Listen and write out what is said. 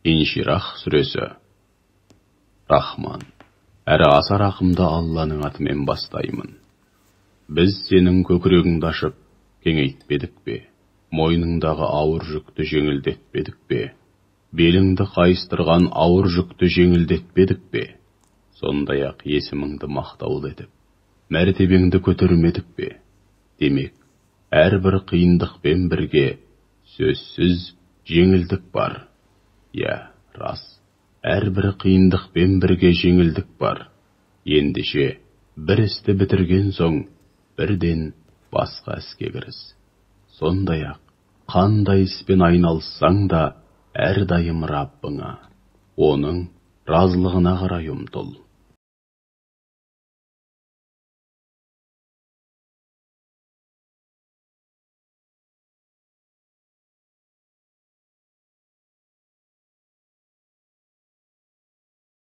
Инширах сүресі. Рахман, әрі аса рақымды Алланың атымен бастаймын. Біз сенің көкірегіңді ашып, кеңейтпедік пе? Мойныңдағы ауыр жүкті жеңілдетпедік пе? Беліңді қайыстырған ауыр жүкті жеңілдетпедік пе? Сондай-ақ есіміңді мақтаулы етіп, мәртебеңді көтермедік пе? Демек, әрбір қиындықпен бірге сөзсіз жеңілдік бар. Я, рас, әрбір қиындықпен бірге жеңілдік бар. Ендеше, бір істі бітірген соң, бірден басқа іске кіріс. Сондай-ақ, қандай іспен айналыссаң да, әрдайым Раббыңа, оның разылығына қарай ұмтыл.